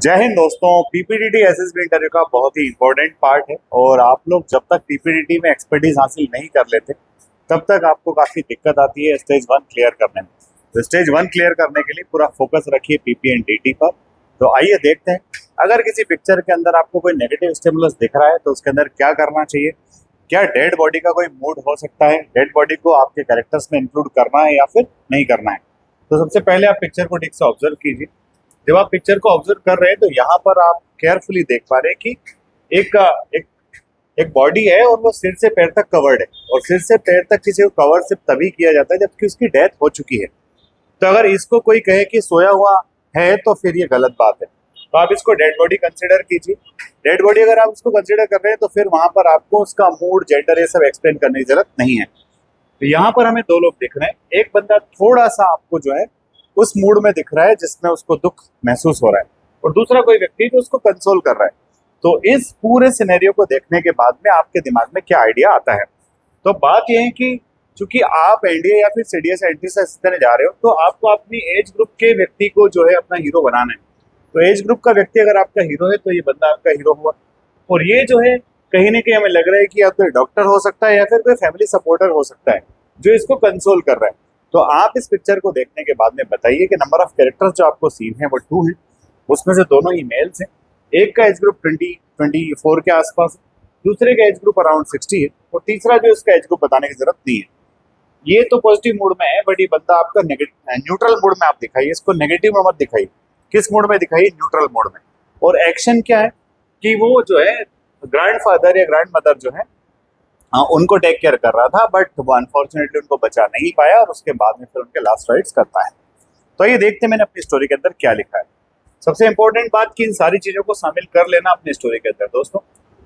जय हिंद दोस्तों। PPDT SSB interview का बहुत ही इंपॉर्टेंट पार्ट है और आप लोग जब तक पीपीडीटी में एक्सपर्टीज हासिल नहीं कर लेते तब तक आपको काफी दिक्कत आती है स्टेज 1 क्लियर करने में। तो स्टेज 1 क्लियर करने के लिए पूरा फोकस रखिए पीपी एंड डीटी पर। तो आइए देखते हैं, अगर किसी पिक्चर के अंदर आपको कोई नेगेटिव स्टिमुलस दिख रहा है तो उसके अंदर क्या करना चाहिए, क्या डेड बॉडी का कोई मूड हो सकता है, डेड बॉडी को आपके कैरेक्टर्स में इंक्लूड करना है या फिर नहीं करना है। तो सबसे पहले आप पिक्चर को ठीक से ऑब्जर्व कीजिए। जब आप पिक्चर को ऑब्जर्व कर रहे हैं तो यहाँ पर आप केयरफुली देख पा रहे हैं कि एक एक एक बॉडी है और वो सिर से पैर तक कवर्ड है, और सिर से पैर तक किसी को कवर सिर्फ तभी किया जाता है जबकि उसकी डेथ हो चुकी है। तो अगर इसको कोई कहे कि सोया हुआ है तो फिर ये गलत बात है। तो आप इसको डेड बॉडी कंसिडर कीजिए। डेड बॉडी अगर आप उसको कंसिडर कर रहे हैं तो फिर वहां पर आपको उसका मूड, जेंडर, ये सब एक्सप्लेन करने की जरूरत नहीं है। तो यहाँ पर हमें दो लोग दिख रहे हैं। एक बंदा थोड़ा सा आपको जो है उस मूड में दिख रहा है जिसमें उसको दुख महसूस हो रहा है, और दूसरा कोई व्यक्ति जो उसको कंसोल कर रहा है। तो इस पूरे सिनेरियो को देखने के बाद में आपके दिमाग में क्या आइडिया आता है। तो बात यह है कि चूंकि आप एनडीए या फिर सीडीएस एंट्री से सीखने जा रहे हो तो आपको अपनी एज ग्रुप के व्यक्ति को जो है अपना हीरो बनाना है। तो एज ग्रुप का व्यक्ति अगर आपका हीरो है तो ये बंदा आपका हीरो हुआ, और ये जो है कहीं ना कहीं हमें लग रहा है कि या कोई डॉक्टर हो सकता है या फिर कोई फैमिली सपोर्टर हो सकता है जो इसको कंसोल कर रहा है। तो आप इस पिक्चर को देखने के बाद में बताइए कि नंबर ऑफ कैरेक्टर्स जो आपको सीन है वो 2 हैं, उसमें से दोनों ही मेल्स हैं। एक का एज ग्रुप 20-24 के आसपास है, दूसरे का एज ग्रुप अराउंड 60 है, और तीसरा जो इसका एज ग्रुप बताने की जरूरत नहीं है। ये तो पॉजिटिव मूड में है, बट ये बंदा आपका न्यूट्रल मूड में आप दिखाइए, इसको नेगेटिव में मत दिखाइए। किस मूड में दिखाइए? न्यूट्रल मूड में। और एक्शन क्या है कि वो जो है ग्रैंडफादर या ग्रैंड मदर जो है उनको टेक केयर कर रहा था, बट वो अनफॉर्चुनेटली उनको बचा नहीं पाया और उसके बाद में फिर उनके लास्ट राइट्स करता है। तो ये देखते हैं मैंने अपनी स्टोरी के अंदर क्या लिखा है। सबसे इंपॉर्टेंट बात कि इन सारी चीजों को शामिल कर लेना अपनी स्टोरी के अंदर। दोस्तों,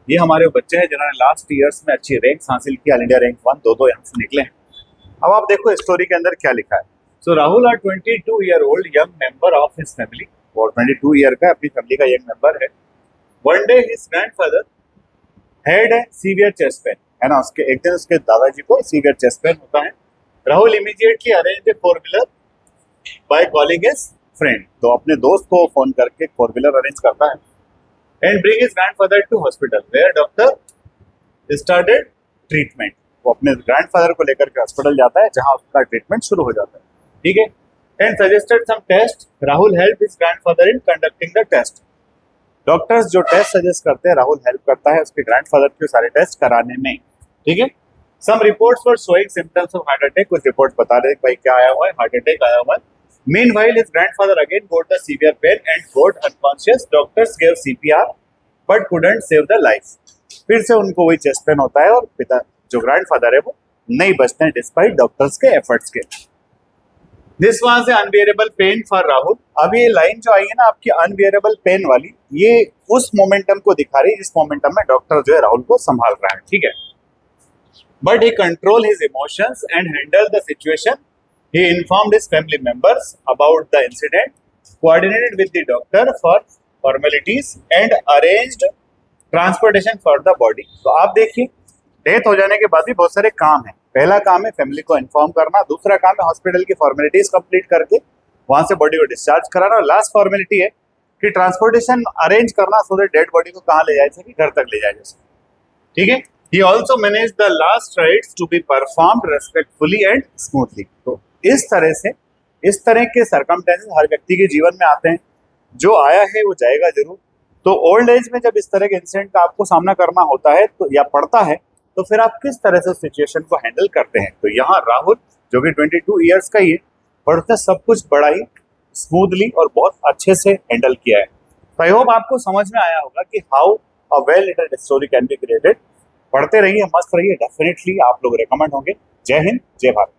ये हमारे बच्चे हैं जिन्होंने लास्ट ईयर्स में अच्छी रैंक्स हासिल की, ऑल इंडिया रैंक 1 दो यहाँ से निकले हैं। अब आप देखो स्टोरी के अंदर क्या लिखा है। So Rahul are 22-year-old young member of his family, और 22 ईयर का अपनी फैमिली का यंग मेंबर है। One day his grandfather had a severe chest pain, है ना। उसके एक दिन उसके दादाजी को सीवियर चेस्ट पेन होता है। Rahul immediately arrange A 4-wheeler by calling his friend, तो अपने दोस्त को फोन करके 4-wheeler अरेंज करता है and bring his grandfather to hospital where doctor started treatment. वो अपने ग्रैंडफादर को लेकर के हॉस्पिटल जाता है जहां उसका ट्रीटमेंट शुरू हो जाता है, ठीक है। And suggested some test, Rahul help his grandfather in conducting the test. Doctors जो टेस्ट सजेस्ट करते हैं राहुल हेल्प करता है उसके ग्रैंडफादर के सारे टेस्ट कराने में, ठीक है। Some reports were showing symptoms of heart attack, कुछ रिपोर्ट बता रहे भाई क्या आया हुआ है, हार्ट अटैक आया हुआ है। Meanwhile his grandfather again got the severe pain and got unconscious, doctors gave CPR but couldn't save the life. फिर से उनको वही चेस्ट पेन होता है और पिता जो ग्रैंडफादर है वो नहीं बचते हैं डिस्पाइट डॉक्टर्स के एफर्ट्स के। This was a unbearable pain for Rahul. अब ये लाइन जो आई है ना आपकी अनबियरेबल पेन वाली, ये उस मोमेंटम को दिखा रही है जिस मोमेंटम में डॉक्टर जो है राहुल को संभाल रहा है, ठीक है। But he control his emotions and handle the situation. He informed his family members about the incident, coordinated with the doctor for formalities and arranged transportation for the body. तो आप देखिए, डेथ हो जाने के बाद भी बहुत सारे काम है। पहला काम है फैमिली को इन्फॉर्म करना, दूसरा काम है हॉस्पिटल की फॉर्मेलिटीज कंप्लीट करके वहां से बॉडी को डिस्चार्ज कराना, और लास्ट फॉर्मेलिटी है कि ट्रांसपोर्टेशन अरेंज करना सो दैट डेड बॉडी को कहाँ ले जाए सके, घर तक ले जाए जैसे, ठीक है। He also manage the last rites to be performed respectfully and smoothly. तो इस तरह से, इस तरह के सर्कमस्टेंसेस हर व्यक्ति के जीवन में आते हैं। जो आया है वो जाएगा जरूर। तो ओल्ड एज में जब इस तरह के इंसिडेंट का आपको सामना करना होता है तो या पड़ता है तो फिर आप किस तरह से सिचुएशन को हैंडल करते हैं। तो यहाँ राहुल जो कि 22 ईयर्स का ही है, पर उसने सब कुछ बड़ा ही स्मूथली और बहुत अच्छे से हैंडल किया है। तो आई होप आपको समझ में आया होगा कि how a well written story can be created. पढ़ते रहिए, मस्त रहिए, डेफिनेटली आप लोग रिकमेंड होंगे। जय हिंद, जय भारत।